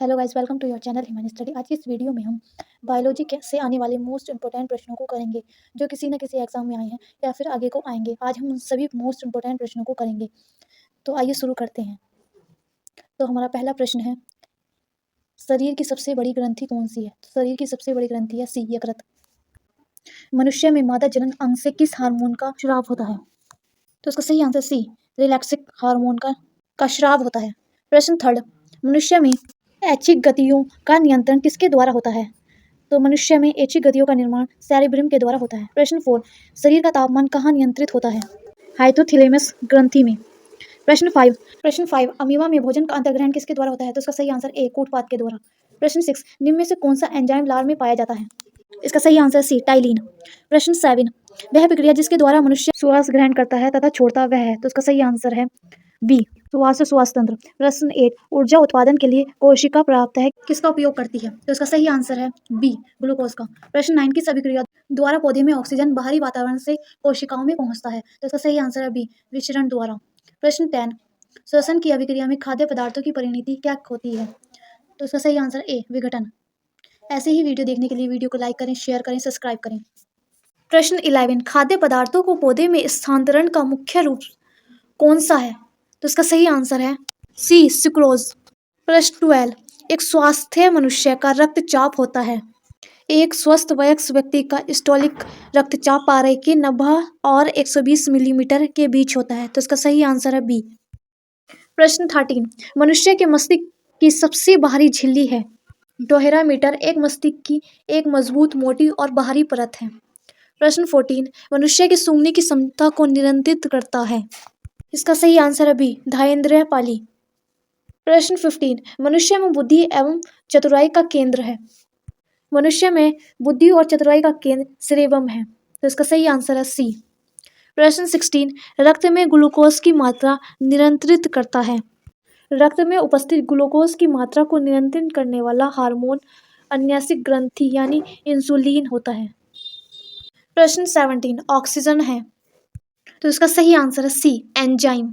Hello guys, welcome to your channel Himani study. आज की इस वीडियो में हम बायोलॉजी से आने वाले मोस्ट इंपॉर्टेंट प्रश्नों को करेंगे, जो किसी न किसी एग्जाम में आए हैं या फिर आगे को आएंगे। आज हम उन सभी मोस्ट इंपॉर्टेंट प्रश्नों को करेंगे। तो आइए शुरू करते हैं। तो हमारा पहला प्रश्न है, शरीर की सबसे बड़ी ग्रंथि कौन सी है? तो शरीर की सबसे बड़ी ग्रंथि है सी, यकृत। मनुष्य में मादा जनन अंग से किस हार्मोन का स्राव होता है? तो इसका सही आंसर सी, रिलैक्सिक हार्मोन का स्राव होता है। प्रश्न थर्ड, मनुष्य में ऐच्छिक गतियों का नियंत्रण किसके द्वारा होता है? तो मनुष्य में ऐच्छिक गतियों का निर्माण सेरेब्रम के द्वारा होता है। प्रश्न 4, शरीर का तापमान कहाँ नियंत्रित होता है? हाइपोथैलेमस ग्रंथि में। प्रश्न 5, अमीबा में भोजन का अंतर्ग्रहण किसके द्वारा होता है? तो इसका सही आंसर ए, कूटपाद के द्वारा। प्रश्न 6, निम्न में से कौन सा एंजाइम लार में पाया जाता है? इसका सही आंसर सी, टाइलिन। प्रश्न 7, वह प्रक्रिया जिसके द्वारा मनुष्य श्वास ग्रहण करता है तथा छोड़ता वह है? तो इसका सही आंसर है बी, श्वास तंत्र। प्रश्न 8, ऊर्जा उत्पादन के लिए कोशिका पर्याप्त है किसका उपयोग करती है? तो इसका सही आंसर है बी, ग्लूकोज का। प्रश्न 9, किस अभिक्रिया द्वारा पौधे में ऑक्सीजन बाहरी वातावरण से कोशिकाओं में पहुंचता है? तो इसका सही आंसर है बी, विचरण द्वारा। प्रश्न 10, श्वसन की अभिक्रिया में खाद्य पदार्थों की परिणति क्या होती है? तो इसका सही आंसर ए, विघटन। ऐसे ही वीडियो देखने के लिए वीडियो को लाइक करें, शेयर करें, सब्सक्राइब करें। प्रश्न 11, खाद्य पदार्थों को पौधे में स्थानांतरण का मुख्य रूप कौन सा है? तो इसका सही आंसर है सी, सुक्रोज। प्रश्न 12, एक स्वास्थ्य मनुष्य का रक्तचाप होता है। एक स्वस्थ वयस्क व्यक्ति का सिस्टोलिक रक्तचाप 12 के 90 और 120 मिलीमीटर के बीच होता है। तो इसका सही आंसर है बी। प्रश्न 13, मनुष्य के मस्तिष्क की सबसे बाहरी झिल्ली है? डोहेरामीटर एक मस्तिष्क की एक मजबूत, मोटी और बाहरी परत है। प्रश्न 14, मनुष्य की सूंघने की क्षमता को नियंत्रित करता है? इसका सही आंसर है बी, धायेंद्रिय पाली। प्रश्न 15, मनुष्य में बुद्धि एवं चतुराई का केंद्र है? मनुष्य में बुद्धि और चतुराई का केंद्र सेरेब्रम है। तो इसका सही आंसर है सी। प्रश्न 16, रक्त में ग्लूकोज की मात्रा नियंत्रित करता है? रक्त में उपस्थित ग्लूकोज की मात्रा को नियंत्रित करने वाला हार्मोन अन्यासिक ग्रंथि यानी इंसुलिन होता है। प्रश्न 17, ऑक्सीजन है? तो इसका सही आंसर है सी, एंजाइम।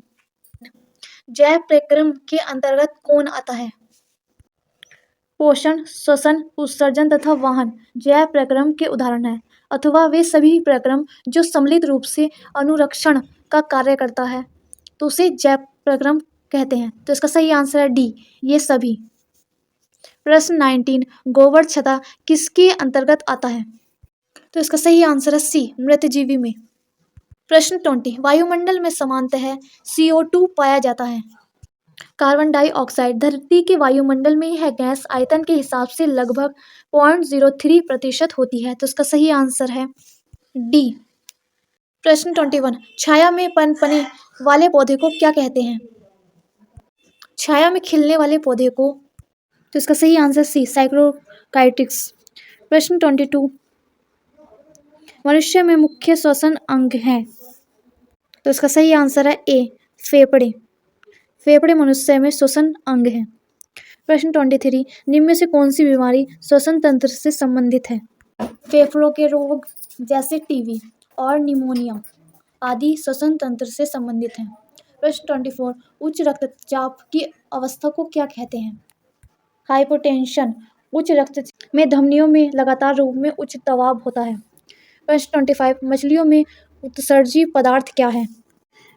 जैव प्रक्रम के अंतर्गत कौन आता है? पोषण, श्वसन, उत्सर्जन तथा वाहन जैव प्रक्रम के उदाहरण हैं, अथवा वे सभी प्रक्रम जो सम्मिलित रूप से अनुरक्षण का कार्य करता है तो उसे जैव प्रक्रम कहते हैं। तो इसका सही आंसर है डी, ये सभी। प्रश्न 19, गोबर छत्ता किसके अंतर्गत आता है? तो इसका सही आंसर है सी, मृतजीवी में। प्रश्न 20, वायुमंडल में सामान्यतः CO2 पाया जाता है? कार्बन डाइऑक्साइड धरती के वायुमंडल में यह गैस आयतन के हिसाब से लगभग 0.03% होती है। तो इसका सही आंसर है डी। प्रश्न 21, छाया में पनपने वाले पौधे को क्या कहते हैं? छाया में खिलने वाले पौधे को, तो इसका सही आंसर सी, साइक्लोकाइटिक्स। प्रश्न 22, मनुष्य में मुख्य श्वसन अंग है? तो इसका सही आंसर है ए, फेफड़े। फेफड़े मनुष्य में श्वसन अंग है। प्रश्न 23, निम्न में से कौन सी बीमारी श्वसन तंत्र से संबंधित है? फेफड़ों के रोग जैसे टीबी और निमोनिया आदि श्वसन तंत्र से संबंधित हैं। प्रश्न 24, उच्च रक्तचाप की अवस्था को क्या कहते हैं? हाइपोटेंशन। उच्च रक्तचाप में धमनियों में लगातार रूप में उच्च दबाव होता है। प्रश्न 25, मछलियों में उत्सर्जी पदार्थ क्या है?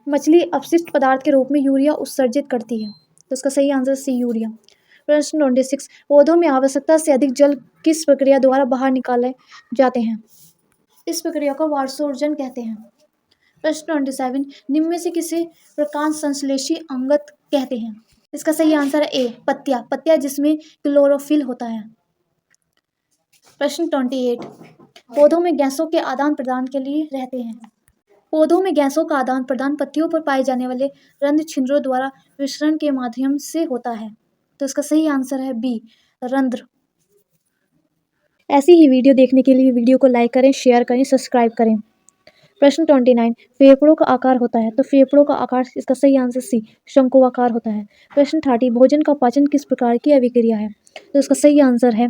मछली अपशिष्ट पदार्थ के रूप में यूरिया उत्सर्जित करती है। तो इसका सही आंसर सी, यूरिया। प्रश्न 26, पौधों में आवश्यकता से अधिक जल किस प्रक्रिया द्वारा बाहर निकाले जाते हैं? इस प्रक्रिया को वाष्पोर्जन कहते हैं। प्रश्न 27, निम्न में से किसे प्रकाश संश्लेषी अंगक कहते हैं? इसका सही आंसर है ए, पत्तियां जिसमें क्लोरोफिल होता है। प्रश्न 28, पौधों में गैसों के आदान प्रदान के लिए रहते हैं? पौधों में गैसों का आदान प्रदान पत्तियों पर पाए जाने वाले रंध्र छिद्रों द्वारा विसरण के माध्यम से होता है। तो इसका सही आंसर है बी, रंध्र। ऐसी ही वीडियो देखने के लिए वीडियो को लाइक करें, शेयर करें, सब्सक्राइब करें। प्रश्न 29, फेफड़ों का आकार होता है? तो फेफड़ों का आकार, इसका सही आंसर सी, शंकुआकार होता है। प्रश्न 30, भोजन का पाचन किस प्रकार की अभिक्रिया है? तो इसका सही आंसर है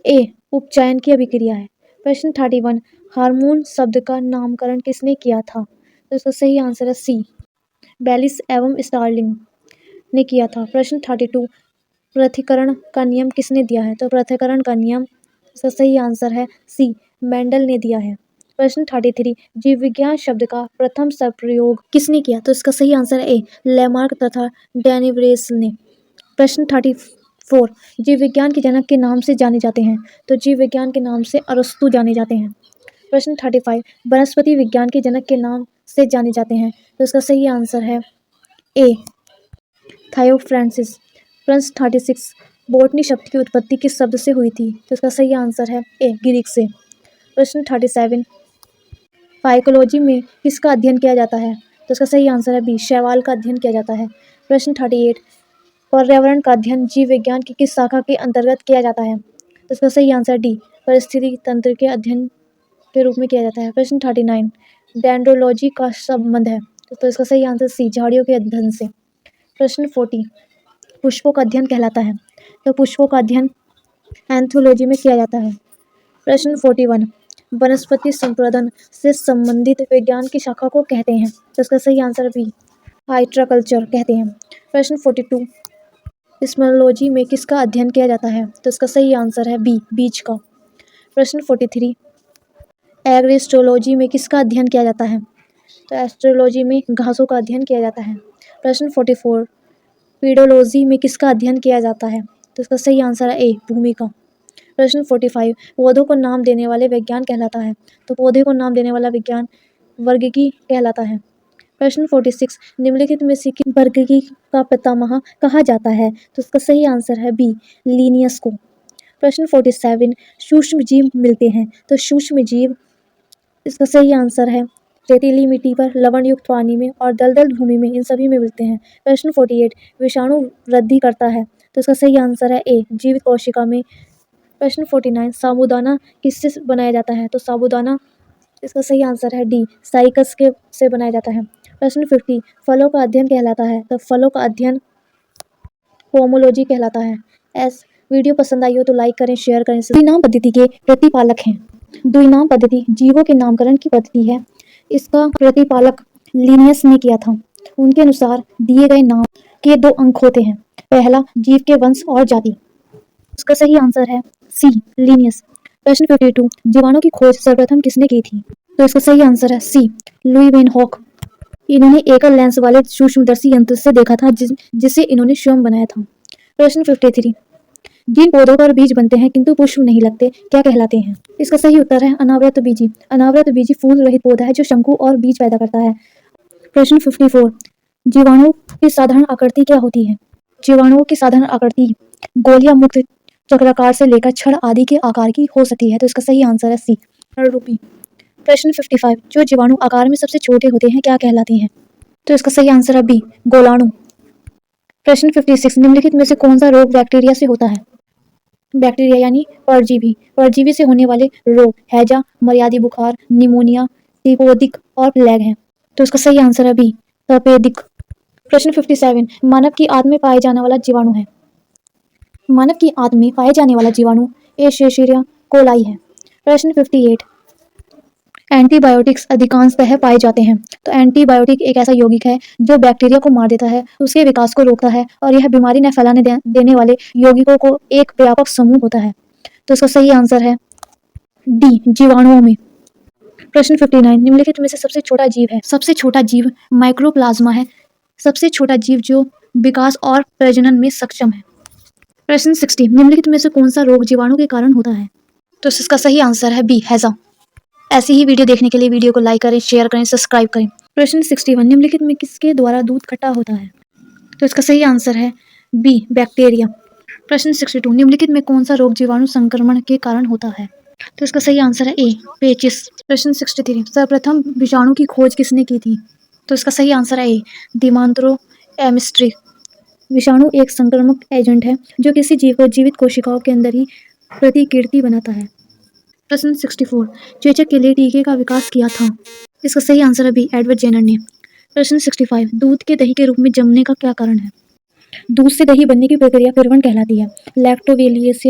ए, उपचयन की अभिक्रिया है। प्रश्न 31, हार्मोन शब्द का नामकरण किसने किया था? तो इसका सही आंसर है सी, बेलिस एवं स्टार्लिंग। ने किया था? प्रश्न 32 पृथक्करण का नियम किसने दिया है? तो पृथक्करण का नियम, इसका सही आंसर है सी, मेंडल ने दिया है। प्रश्न 33 जीव विज्ञान शब्द का प्रथम प्रयोग किसने किया? तो इसका सही आंसर है ए, लेमार्क तथा डेनिव्रेस ने। प्रश्न 34 जीव विज्ञान के जनक के नाम से जाने जाते हैं? तो जीव विज्ञान के नाम से अरस्तु जाने जाते हैं। प्रश्न 35 वनस्पति विज्ञान के जनक के नाम से जाने जाते हैं? तो इसका सही आंसर है ए, थायोफ्रांसिस। प्रश्न 36 बॉटनी शब्द की उत्पत्ति किस शब्द से हुई थी? तो इसका सही आंसर है ए, ग्रीक से। प्रश्न 37 फाइकोलॉजी में किसका अध्ययन किया जाता है? तो इसका सही आंसर है बी, शैवाल का अध्ययन किया जाता है। प्रश्न 38 पर्यावरण का अध्ययन जीव विज्ञान की किस शाखा के अंतर्गत किया जाता है? तो इसका सही आंसर डी, परिस्थिति तंत्र के अध्ययन के रूप में किया जाता है। प्रश्न 39 डेंड्रोलॉजी का संबंध है? तो इसका सही आंसर सी, झाड़ियों के अध्ययन से। प्रश्न 40 पुष्पों का अध्ययन कहलाता है? तो पुष्पों का अध्ययन एंथोलॉजी में किया जाता है। प्रश्न 41 वनस्पति संवर्धन से संबंधित विज्ञान की शाखा को कहते हैं? तो इसका सही आंसर बी, हाइड्रोकल्चर कहते हैं। प्रश्न 42 स्मेलॉजी में किसका अध्ययन किया जाता है? तो इसका सही आंसर है बी, बीज का। प्रश्न 43 एग्रोस्ट्रोलॉजी में किसका अध्ययन किया जाता है? तो एस्ट्रोलॉजी में घासों का अध्ययन किया जाता है। प्रश्न 44 पीडोलॉजी में किसका अध्ययन किया जाता है? तो इसका सही आंसर है ए, भूमि का। प्रश्न 45 पौधों को नाम देने वाले विज्ञान कहलाता है? तो पौधे को नाम देने वाला विज्ञान वर्गिकी कहलाता है। प्रश्न 46 निम्नलिखित में से किस वर्गिकी का पितामह कहा जाता है? तो इसका सही आंसर है बी, लीनियस को। प्रश्न 47 सूक्ष्म जीव मिलते हैं? तो सूक्ष्म जीव, इसका सही आंसर है रेतीली मिट्टी पर, लवण युक्त पानी में और दलदल भूमि में, इन सभी में मिलते हैं। प्रश्न 48 विषाणु वृद्धि करता है? तो इसका सही आंसर है ए, जीवित कोशिका में। प्रश्न 49 साबूदाना किससे बनाया जाता है? तो साबूदाना, इसका सही आंसर है डी, साइकस के से बनाया जाता है। प्रश्न 50 फलों का अध्ययन कहलाता है? तो फलों का अध्ययन पोमोलॉजी कहलाता है। वीडियो पसंद आई हो तो लाइक करें, शेयर करें। द्विनाम पद्धति के प्रतिपालक हैं? द्विनाम पद्धति जीवों के नामकरण की पद्धति है। इसका प्रतिपालक लिनियस ने किया था। उनके अनुसार दिए गए नाम के दो अंक होते हैं, पहला जीव के वंश और जाति। उसका सही आंसर है सी, लिनियस। प्रश्न 52 जीवाणु की खोज सर्वप्रथम किसने की थी? तो इसका सही आंसर है सी, लुई वेन हॉक। इन्होंने एकल लेंस वाले सूक्ष्मदर्शी यंत्र से देखा था, जिसे इन्होंने स्वयं बनाया था। प्रश्न 53 जिन पौधों पर बीज बनते हैं किंतु पुष्प नहीं लगते, क्या कहलाते हैं? इसका सही उत्तर है अनावृत बीजी। अनावृत बीजी फूल रहित पौधा है जो शंकु और बीज पैदा करता है। प्रश्न 54 जीवाणु की साधारण आकृति क्या होती है? जीवाणुओं की साधारण आकृति गोल या मुक्त चक्राकार से लेकर छड़ आदि के आकार की हो सकती है। तो इसका सही आंसर है सी, रूपी। प्रश्न 55 जो जीवाणु आकार में सबसे छोटे होते हैं क्या कहलाते हैं? तो इसका सही आंसर है बी, गोलाणु। प्रश्न 56 निम्नलिखित में से कौन सा रोग बैक्टीरिया से होता है? बैक्टीरिया यानी परजीवी। परजीवी से होने वाले रोग हैजा, मर्यादी बुखार, निमोनिया, टिपोदिक और प्लेग हैं। तो इसका सही आंसर है बी, तपेदिक। प्रश्न 57 मानव की आंत में पाए जाने वाला जीवाणु है? मानव की आंत में पाए जाने वाला जीवाणु एशेरिया कोलाई है। प्रश्न 58 एंटीबायोटिक्स अधिकांशतः पाए जाते हैं? तो एंटीबायोटिक एक ऐसा यौगिक है जो बैक्टीरिया को मार देता है, उसके विकास को रोकता है और यह बीमारी न फैलाने देने वाले यौगिकों को एक व्यापक समूह होता है। तो इसका सही आंसर है डी, जीवाणुओं में। प्रश्न 59 निम्नलिखित में से सबसे छोटा जीव है? सबसे छोटा जीव माइक्रोप्लाज्मा है, सबसे छोटा जीव जो विकास और प्रजनन में सक्षम है। प्रश्न 60 निम्नलिखित में से कौन सा रोग जीवाणु के कारण होता है? तो इसका सही आंसर है बी, हैजा। ऐसी ही वीडियो देखने के लिए वीडियो को लाइक करें, शेयर करें, सब्सक्राइब करें। प्रश्न 61 निम्नलिखित में किसके द्वारा दूध खट्टा होता है? तो इसका सही आंसर है बी, बैक्टीरिया। प्रश्न 62 निम्नलिखित में कौन सा रोग जीवाणु संक्रमण के कारण होता है? तो इसका सही आंसर है ए, पेचिस। प्रश्न 63 सर्वप्रथम विषाणु की खोज किसने की थी? तो इसका सही आंसर है ए, दिमांद्रो एमिस्ट्री। विषाणु एक संक्रामक एजेंट है जो किसी जीव को जीवित कोशिकाओं के अंदर ही प्रतिकृति बनाता है। प्रश्न 64 चेचक के लिए टीके का विकास किया था? इसका सही आंसर है बी, एडवर्ड जेनर ने। प्रश्न 65 दूध के दही के रूप में जमने का क्या कारण है? दूध से दही बनने की प्रक्रिया किण्वन कहलाती है। लैक्टोबैसिलस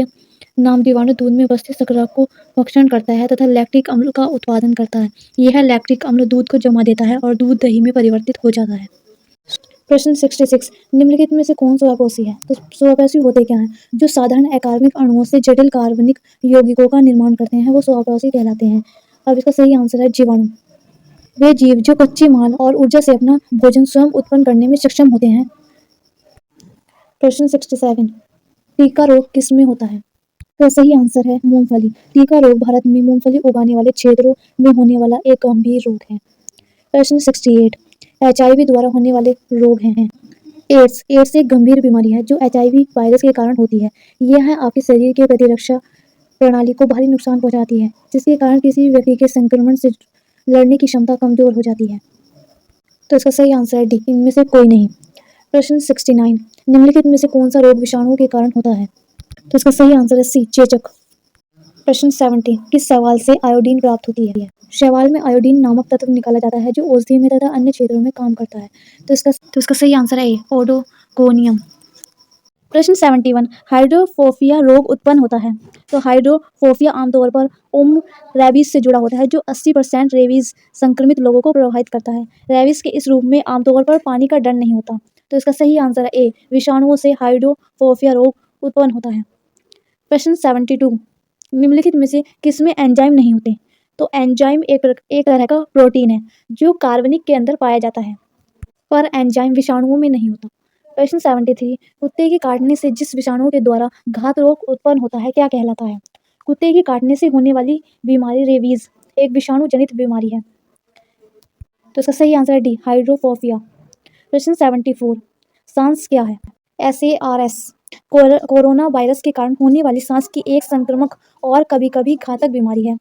नाम जीवाणु दूध में उपस्थित शर्करा को भक्षण करता है तथा लैक्टिक अम्ल का उत्पादन करता है। यह लैक्टिक अम्ल दूध को जमा देता है और दूध दही में परिवर्तित हो जाता है। प्रश्न 66 निम्नलिखित में से कौन स्वापौशी है? तो स्वापौशी होते क्या हैं? जो साधारण अकार्बनिक अणुओं से जटिल कार्बनिक यौगिकों का निर्माण करते हैं वो स्वापौशी कहलाते हैं। अब इसका सही आंसर है जीवाणु। वे जीव जो कच्चे माल और ऊर्जा से अपना भोजन स्वयं उत्पन्न करने में सक्षम होते हैं। प्रश्न 67 टीका रोग किस में होता है? तो सही आंसर है मूंगफली। टीका रोग भारत में मूंगफली उगाने वाले क्षेत्रों में होने वाला एक गंभीर रोग है। प्रश्न 68 HIV द्वारा होने वाले रोग हैं। एड्स एक गंभीर बीमारी है जो HIV वायरस के कारण होती है। यह आपके शरीर के प्रतिरक्षा प्रणाली को भारी नुकसान पहुंचाती है, जिसके कारण किसी भी व्यक्ति के संक्रमण से लड़ने की क्षमता कमजोर हो जाती है। तो इसका सही आंसर है डी, इनमें से कोई नहीं। प्रश्न 69 निम्नलिखित में से कौन सा रोग विषाणुओं के कारण होता है? तो इसका सही आंसर है सी, चेचक। प्रश्न 70 किस शैवाल से आयोडीन प्राप्त होती है? शैवाल में आयोडीन नामक तत्व निकाला जाता है जो औषधि में तथा अन्य क्षेत्रों में काम करता है। तो इसका सही आंसर है ए, ओडोगोनियम। प्रश्न 71 हाइड्रोफोबिया रोग उत्पन्न होता है। तो हाइड्रोफोबिया आमतौर पर रेबीज से जुड़ा होता है जो 80% रेबीज संक्रमित लोगों को प्रभावित करता है। रेबीज के इस रूप में आमतौर पर पानी का डर नहीं होता। तो इसका सही आंसर है ए, विषाणुओं से हाइड्रोफोबिया रोग उत्पन्न होता है। प्रश्न 72 निम्नलिखित में से किसमें एंजाइम नहीं होते? तो एंजाइम एक तरह का प्रोटीन है जो कार्बनिक के अंदर पाया जाता है, पर एंजाइम विषाणुओं में नहीं होता। प्रश्न 73 कुत्ते के काटने से जिस विषाणु के द्वारा घात रोग उत्पन्न होता है क्या कहलाता है? कुत्ते के काटने से होने वाली बीमारी रेबीज एक विषाणु जनित बीमारी है। तो इसका सही आंसर है डी, हाइड्रोफोबिया। प्रश्न 74 सांस क्या है? SARS कोरोना वायरस के कारण होने वाली सांस की एक संक्रामक और कभी कभी घातक बीमारी है।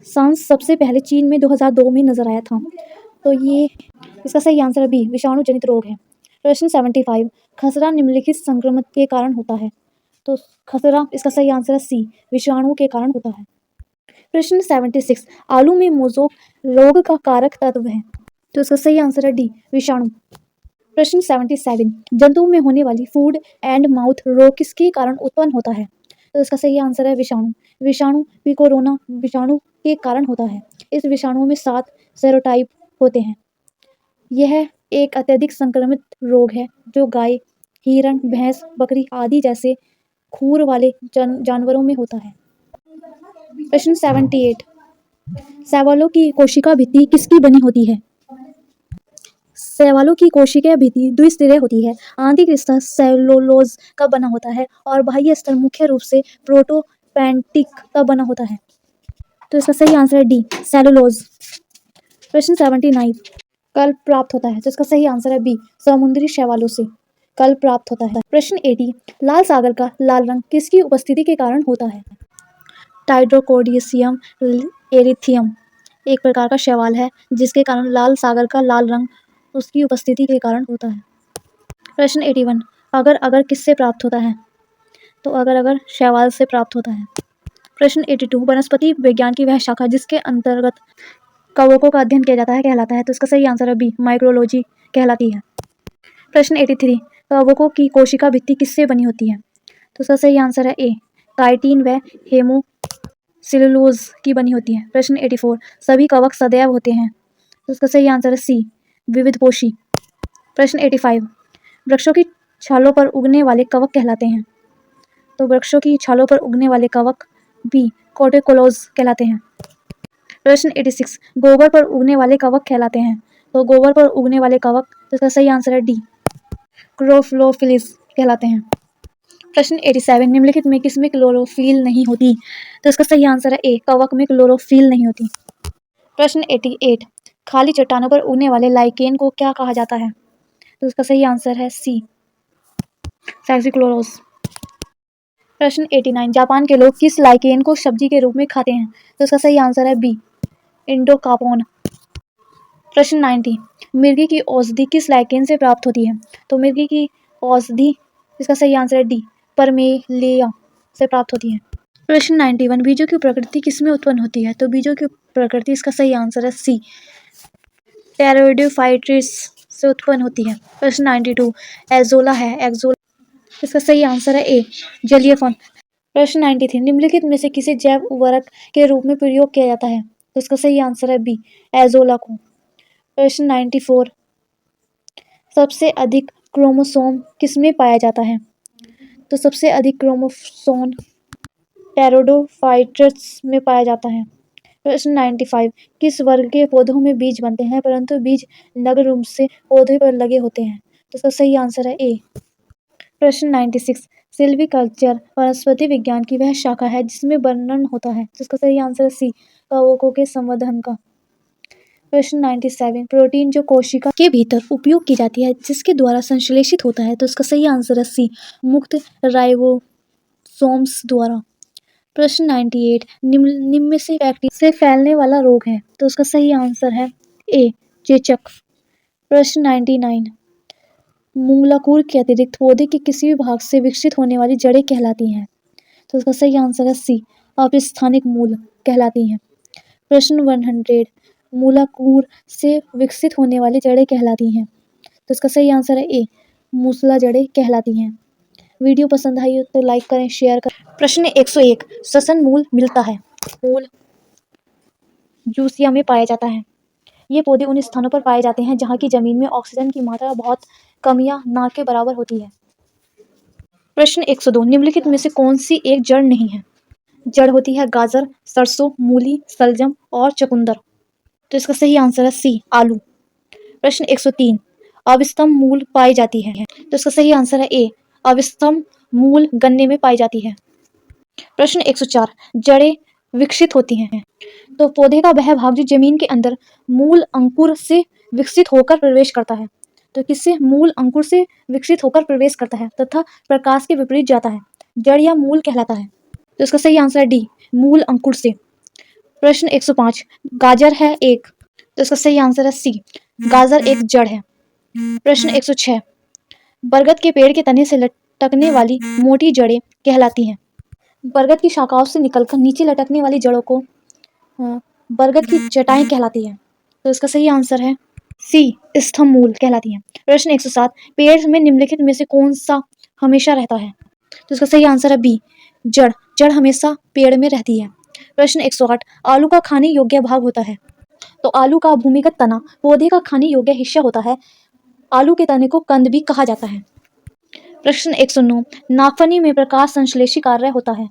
सांस सबसे पहले चीन में 2002 में नजर आया था। तो ये इसका सही आंसर है बी, विषाणु जनित रोग है। प्रश्न 75 खसरा निम्नलिखित संक्रमण के कारण होता है। तो खसरा इसका सही आंसर है सी, विषाणु के कारण होता है। प्रश्न 76 आलू में मोज़ेक रोग का कारक तत्व है। तो इसका सही आंसर है डी, विषाणु। प्रश्न 77 जंतुओं में होने वाली फूड एंड माउथ रोग किसके कारण उत्पन्न होता है? तो इसका सही आंसर है विषाणु। विषाणु भी कोरोना विषाणु के कारण होता है। इस विषाणु में 7 सेरोटाइप होते हैं। यह एक अत्यधिक संक्रमित रोग है जो गाय, हिरण, भैंस, बकरी आदि जैसे खूर वाले जानवरों में होता है। प्रश्न 78 शैवालों की कोशिका भित्ति किसकी बनी होती है? शैवालों की कोशिका भित्ति द्विस्तरीय होती है। आंतरिक स्तर सेलुलोज का बना होता है और बाह्य स्तर मुख्य रूप से प्रोटोप्लाज्मिक का बना होता है। तो इसका सही आंसर है डी, सेलुलोज। प्रश्न 79 कल प्राप्त होता है। तो इसका सही आंसर है बी, समुद्री शैवालों से कल प्राप्त होता है। प्रश्न 80 लाल सागर का लाल रंग किसकी उपस्थिति के कारण होता है? टाइड्रोकोडियम एरिथियम एक प्रकार का शैवाल है जिसके कारण लाल सागर का लाल रंग उसकी उपस्थिति के कारण होता है। प्रश्न 81 अगर किससे प्राप्त होता है? तो अगर शैवाल से प्राप्त होता है। प्रश्न 82 वनस्पति विज्ञान की वह शाखा जिसके अंतर्गत कवकों का अध्ययन किया जाता है कहलाता है। तो इसका सही आंसर है बी, माइक्रोलॉजी कहलाती है। प्रश्न 83 कवकों की कोशिका भित्ति किससे बनी होती है? तो इसका सही आंसर है ए, काइटिन व हेमोसिलुलोज की बनी होती है। प्रश्न 84 सभी कवक सदैव होते हैं। तो इसका सही आंसर है सी, विविधपोषी। प्रश्न 85 वृक्षों की छालों पर उगने वाले कवक कहलाते हैं। तो वृक्षों की छालों पर उगने वाले कवक बी, कोटिकोलोज कहलाते हैं। प्रश्न 86 गोबर पर उगने वाले कवक कहलाते हैं। तो गोबर पर उगने वाले कवक, तो इसका सही आंसर है डी, क्लोरोफिलिस कहलाते हैं। प्रश्न 87 निम्नलिखित में किसमें क्लोरोफिल नहीं होती? तो इसका सही आंसर है ए, कवक में क्लोरोफिल नहीं होती। प्रश्न 88 खाली चट्टानों पर उगने वाले लाइकेन को क्या कहा जाता है? तो इसका सही आंसर है सी, सैक्सिक्लोरोस। प्रश्न 89 जापान के लोग किस लाइकेन को सब्जी के रूप में खाते हैं? तो इसका सही आंसर है बी, इंडोकार्पोन। प्रश्न 90 मिर्गी की औषधि किस लाइकेन से प्राप्त होती है? तो मिर्गी की औषधि, इसका सही आंसर है डी, परमेलिया से प्राप्त होती है। प्रश्न 91 बीजों की प्रकृति किसमें उत्पन्न होती है? तो बीजों की प्रकृति, इसका सही आंसर है सी, टेरिडोफाइट्स से उत्पन्न होती है। प्रश्न 92 एजोला है, एक्जोला, इसका सही आंसर है ए, जलीय फल। प्रश्न 93 निम्नलिखित में से किसे जैव उर्वरक के रूप में प्रयोग किया जाता है? तो इसका सही आंसर है बी, एजोला को। प्रश्न 94 सबसे अधिक क्रोमोसोम किसमें पाया जाता है? तो सबसे अधिक क्रोमोसोम टेरिडोफाइट्स में पाया जाता है। प्रश्न 95, किस वर्ग के पौधों में बीज बनते हैं परंतु बीज नग्न रूप से पौधे पर लगे होते हैं? तो इसका सही आंसर है ए। प्रश्न 96, सिल्वीकल्चर वनस्पति विज्ञान की वह शाखा है जिसमें वर्णन होता है। तो इसका सही आंसर है सी, कवकों के संवर्धन का। प्रश्न 97, प्रोटीन जो कोशिका के भीतर उपयोग की जाती है जिसके द्वारा संश्लेषित होता है। तो इसका सही आंसर है सी, मुक्त राइबोसोम्स द्वारा। प्रश्न 98, निम्न में से बैक्टीरिया से फैलने वाला रोग है। तो उसका सही आंसर है ए, चेचक। प्रश्न 99, मूलाकुर के अतिरिक्त पौधे के किसी भी भाग से विकसित होने वाली जड़ें कहलाती हैं। तो उसका सही आंसर है सी, अपस्थानिक मूल कहलाती हैं। प्रश्न 100, मूलाकुर से विकसित होने वाली जड़ें कहलाती हैं। तो इसका सही आंसर है ए, मूसला जड़ें कहलाती हैं। वीडियो पसंद आई हो तो लाइक करें, शेयर करें। प्रश्न 101, श्वसन मूल मिलता है। मूल जूसिया में पाया जाता है। ये पौधे उन स्थानों पर पाए जाते हैं जहाँ की जमीन में ऑक्सीजन की मात्रा बहुत कम या ना के बराबर होती है। प्रश्न 102, निम्नलिखित में से कौन सी एक जड़ नहीं है? जड़ होती है गाजर, सरसों, मूली, शलजम और चुकंदर। तो इसका सही आंसर है सी, आलू। प्रश्न 103, अविस्तंभ मूल पाई जाती है। तो इसका सही आंसर है ए, अविस्तंभ मूल गन्ने में पाई जाती है। प्रश्न 104, जड़ें विकसित होती हैं। तो पौधे का वह भाग जो जमीन के अंदर मूल अंकुर से विकसित होकर प्रवेश करता है। तो किससे? मूल अंकुर से विकसित होकर प्रवेश करता है तथा प्रकाश के विपरीत जाता है, जड़ या मूल कहलाता है। तो इसका सही आंसर है डी, मूल अंकुर से। प्रश्न 105, गाजर है एक। तो इसका सही आंसर है सी, गाजर एक जड़ है। प्रश्न 106, बरगद के पेड़ के तने से लटकने वाली मोटी जड़ें कहलाती हैं। बरगद की शाखाओं से निकलकर नीचे लटकने वाली जड़ों को बरगद की जटाएं कहलाती है। तो इसका सही आंसर है सी, स्तंभ मूल कहलाती हैं। प्रश्न 107, पेड़ में निम्नलिखित में से कौन सा हमेशा रहता है? तो इसका सही आंसर है बी, जड़। जड़ हमेशा पेड़ में रहती है। प्रश्न 108, आलू का खाने योग्य भाग होता है। तो आलू का भूमिगत तना पौधे का खाने योग्य हिस्सा होता है। आलू के तने को कंद भी कहा जाता है। प्रश्न 109, नाफनी में प्रकाश संश्लेषी कार्य होता है।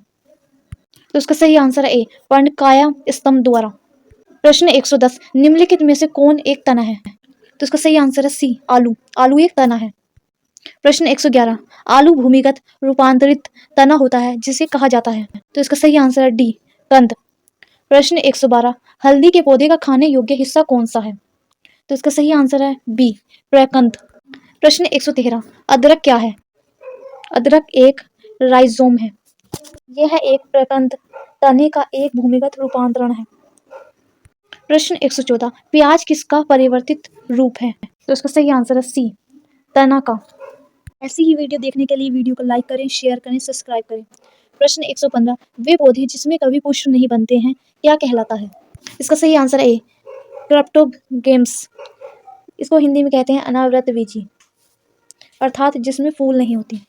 तो इसका सही आंसर है ए, पर्णकाया स्तंभ द्वारा। प्रश्न 110, निम्नलिखित में से कौन एक तना है? तो इसका सही आंसर है सी, आलू। आलू एक तना है। प्रश्न 111, आलू भूमिगत रूपांतरित तना होता है जिसे कहा जाता है। तो इसका सही आंसर है डी, कंद। प्रश्न 112, हल्दी के पौधे का खाने योग्य हिस्सा कौन सा है? तो इसका सही आंसर है बी, प्रकंद। प्रश्न 113, अदरक क्या है? अदरक एक राइजोम है। यह एक प्रकंद तने का एक भूमिगत रूपांतरण है। प्रश्न 114, प्याज किसका परिवर्तित रूप है? तो इसका सही आंसर है सी, तना का। ऐसी ही वीडियो देखने के लिए वीडियो को लाइक करें, शेयर करें, सब्सक्राइब करें। प्रश्न 115, वे पौधे जिसमें कभी पुष्प नहीं बनते हैं क्या कहलाता है? इसका सही आंसर है ए, क्रिप्टोगेम्स। इसको हिंदी में कहते हैं अनावृत बीजी, अर्थात जिसमें फूल नहीं होती।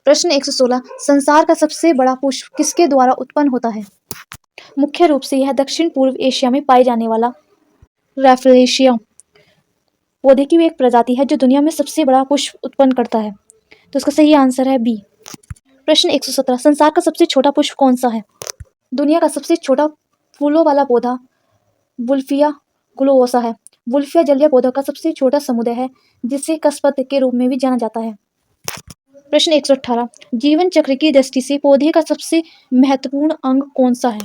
प्रश्न 116, संसार का सबसे बड़ा पुष्प किसके द्वारा उत्पन्न होता है? मुख्य रूप से यह दक्षिण पूर्व एशिया में पाई जाने वाला रैफलेशिया पौधे की भी एक प्रजाति है जो दुनिया में सबसे बड़ा पुष्प उत्पन्न करता है। तो इसका सही आंसर है बी। प्रश्न 117, संसार का सबसे छोटा पुष्प कौन सा है? दुनिया का सबसे छोटा फूलों वाला पौधा वुल्फिया ग्लोवोसा है। वुल्फिया जलीय पौधों का सबसे छोटा समुदाय है जिसे कस्पत के रूप में भी जाना जाता है। प्रश्न 118, जीवन चक्र की दृष्टि से पौधे का सबसे महत्वपूर्ण अंग कौन सा है?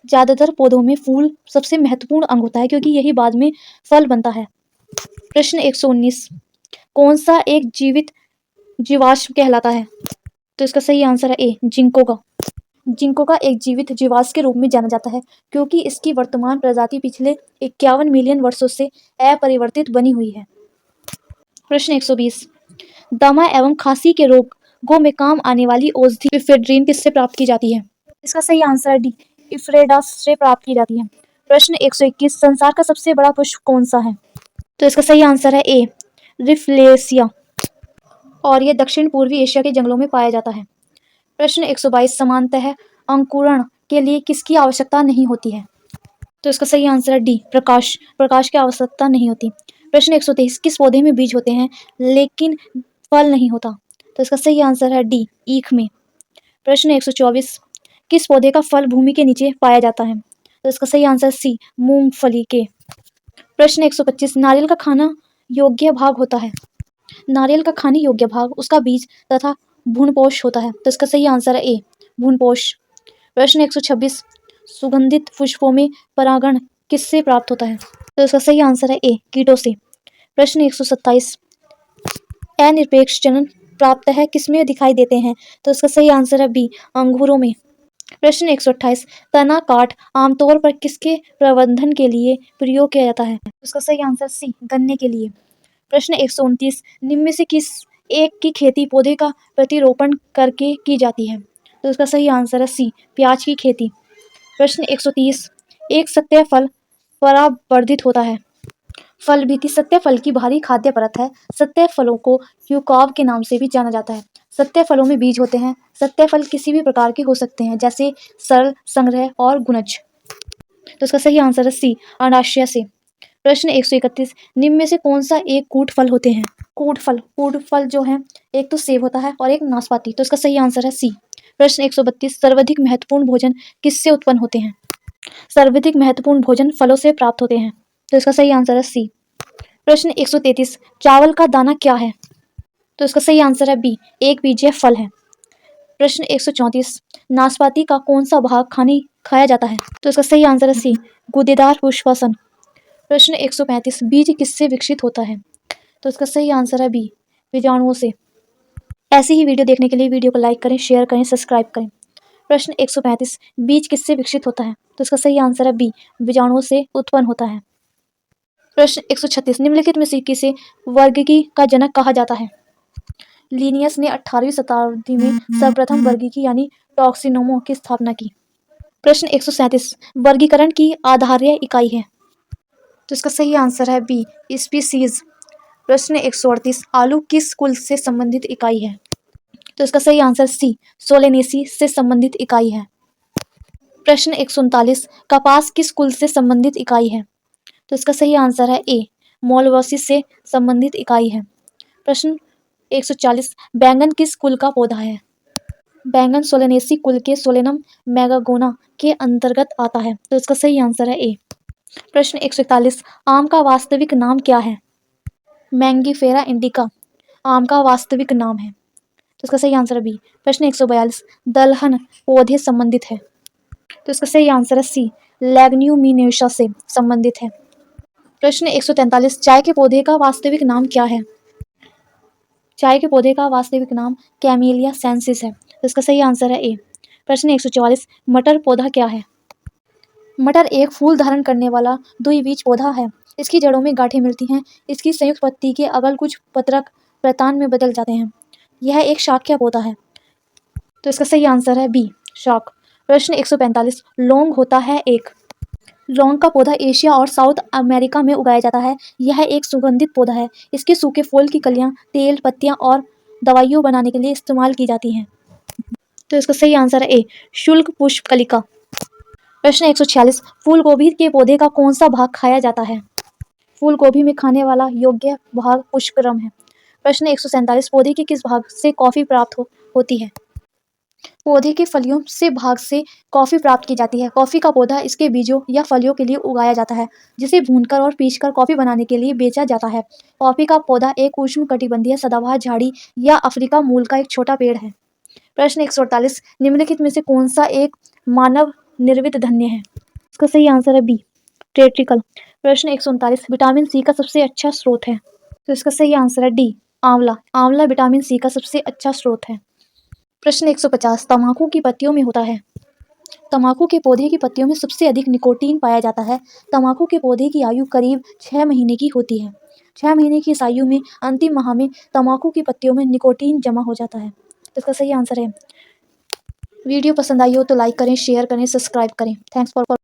ज्यादातर पौधों में फूल सबसे महत्वपूर्ण अंग होता है क्योंकि यही बाद में फल बनता है। प्रश्न 119, कौन सा एक जीवित जीवाश्म कहलाता है? तो इसका सही आंसर है ए, जिंकोगा। जिंकोगा एक जीवित जीवाश्म के रूप में जाना जाता है क्योंकि इसकी वर्तमान प्रजाति पिछले 51 मिलियन वर्षों से अपरिवर्तित बनी हुई है। प्रश्न 120, दमा एवं खांसी के रोगों में काम आने वाली औषधि इफेड्रीन किससे प्राप्त की जाती है? इसका सही आंसर है डी, इफ्रेडास से प्राप्त की जाती है। प्रश्न 121, संसार का सबसे बड़ा पुष्प कौन सा है? तो इसका सही आंसर है ए, रिफ्लेसिया, और यह दक्षिण पूर्वी एशिया के जंगलों में पाया जाता है। प्रश्न 122, समानतः अंकुरण के लिए किसकी आवश्यकता नहीं होती है? तो इसका सही आंसर है डी, प्रकाश। प्रकाश की आवश्यकता नहीं होती। प्रश्न 123 किस पौधे में बीज होते हैं लेकिन फल नहीं होता? तो इसका सही आंसर है डी, ईख में। प्रश्न 124 किस पौधे का फल भूमि के नीचे पाया जाता है? तो इसका सही आंसर सी, मूंगफली के। प्रश्न 125 नारियल का खाना योग्य भाग होता है? नारियल का खाने योग्य भाग उसका बीज तथा भ्रूणपोष होता है। तो इसका सही आंसर है ए, भ्रूणपोष। प्रश्न 126 सुगंधित पुष्पों में परागण किससे प्राप्त होता है? तो इसका सही आंसर है ए, कीटों से। प्रश्न 127 अनिरपेक्ष जनन प्राप्त है किसमें दिखाई देते हैं? तो इसका सही आंसर है बी, अंगूरों में। प्रश्न 128 तना काठ आमतौर पर किसके प्रबंधन के लिए प्रयोग किया जाता है? उसका सही आंसर सी, गन्ने के लिए। प्रश्न 129 निम्न में से किस एक की खेती पौधे का प्रतिरोपण करके की जाती है? तो उसका सही आंसर है सी, प्याज की खेती। प्रश्न 130 एक सत्य फल परावर्धित होता है? फल भी सत्य फल की बाहरी खाद्य परत है। सत्य फलों को युकाव के नाम से भी जाना जाता है। सत्य फलों में बीज होते हैं। सत्य फल किसी भी प्रकार के हो सकते हैं जैसे सरल, संग्रह और गुणज। तो इसका सही आंसर है सी, अंडाशय से। प्रश्न 131 निम्न में से कौन सा एक कूट फल होते हैं? कूट फल जो है एक तो सेब होता है और एक नाशपाती। तो इसका सही आंसर है सी। प्रश्न 132 सर्वाधिक महत्वपूर्ण भोजन किससे उत्पन्न होते हैं? सर्वाधिक महत्वपूर्ण भोजन फलों से प्राप्त होते हैं। तो इसका सही आंसर है सी। प्रश्न 133 चावल का दाना क्या है? तो इसका सही आंसर है बी, एक बीजीय फल है। प्रश्न 134 नाशपाती का कौन सा भाग खाया जाता है? तो इसका सही आंसर है सी, गूदेदार पुष्पासन। प्रश्न 135 बीज किससे विकसित होता है? तो इसका सही आंसर है बी, बीजाणुओं से। ऐसी ही वीडियो देखने के लिए वीडियो को लाइक करें, शेयर करें, सब्सक्राइब करें। प्रश्न 135 बीज किससे विकसित होता है? तो इसका सही आंसर है बी, बीजाणुओं से उत्पन्न होता है। प्रश्न 136 निम्नलिखित में से किसे वर्गीकी का जनक कहा जाता है? लिनियस ने 18वीं शताब्दी में सर्वप्रथम वर्गीकी यानी टॉक्सिनोमो की स्थापना की। प्रश्न 137 वर्गीकरण की आधारीय इकाई है? तो इसका सही आंसर है बी, स्पीसीज। प्रश्न 138 आलू किस कुल से संबंधित इकाई है? तो इसका सही आंसर सी, सोलेनेसी से संबंधित इकाई है। प्रश्न 139 कपास किस कुल से संबंधित इकाई है? तो इसका सही आंसर है ए, मोलवोसिस से संबंधित इकाई है। प्रश्न 140 बैंगन किस कुल का पौधा है? बैंगन सोलेनेसी कुल के सोलेनम मैगागोना के अंतर्गत आता है। तो इसका सही आंसर है ए। प्रश्न 141 आम का वास्तविक नाम क्या है? मैंगीफेरा इंडिका आम का वास्तविक नाम है। तो इसका सही आंसर है बी। प्रश्न 142 दलहन पौधे संबंधित है? तो इसका सही आंसर है सी, लेग्न्यूमिनेशा से संबंधित है। प्रश्न 143 चाय के पौधे का वास्तविक नाम क्या है? चाय के पौधे का वास्तविक नाम कैमेलिया सेंसिस है। तो इसका सही आंसर है ए। प्रश्न 144 मटर पौधा क्या है? मटर एक फूल धारण करने वाला द्विबीज पौधा है। इसकी जड़ों में गांठें मिलती हैं। इसकी संयुक्त पत्ती के अगल कुछ पत्रक प्रतान में बदल जाते हैं। यह एक शाख्य पौधा है। तो इसका सही आंसर है बी, शाख। प्रश्न 145 लौंग होता है एक? लौंग का पौधा एशिया और साउथ अमेरिका में उगाया जाता है। यह एक सुगंधित पौधा है। इसके सूखे फूल की कलियां तेल, पत्तियां और दवाइयों बनाने के लिए इस्तेमाल की जाती हैं। तो इसका सही आंसर है ए, शुल्क पुष्पकलिका। प्रश्न 146 फूल गोभी के पौधे का कौन सा भाग खाया जाता है? फूल गोभी में खाने वाला योग्य भाग पुष्पक्रम है। प्रश्न 147 पौधे के किस भाग से कॉफी प्राप्त होती है? पौधे के फलियों से भाग से कॉफी प्राप्त की जाती है। कॉफी का पौधा इसके बीजों या फलियों के लिए उगाया जाता है, जिसे भूनकर और पीसकर कॉफी बनाने के लिए बेचा जाता है। कॉफी का पौधा एक उष्णकटिबंधीय सदाबहार झाड़ी या अफ्रीका मूल का एक छोटा पेड़ है। प्रश्न 148 निम्नलिखित में से कौन सा एक मानव निर्मित धन्य है? इसका सही आंसर है बी, टेट्रिकल। प्रश्न 139 विटामिन सी का सबसे अच्छा स्रोत है? तो इसका सही आंसर है डी, आंवला। आंवला विटामिन सी का सबसे अच्छा स्रोत है। प्रश्न 150 तम्बाकू की पत्तियों में होता है? तम्बाकू के पौधे की पत्तियों में सबसे अधिक निकोटीन पाया जाता है। तम्बाकू के पौधे की आयु करीब 6 महीने की होती है। 6 महीने की इस आयु में अंतिम माह में तम्बाकू की पत्तियों में निकोटीन जमा हो जाता है। तो इसका सही आंसर है। वीडियो पसंद आई हो तो लाइक करें, शेयर करें, सब्सक्राइब करें। Thanks for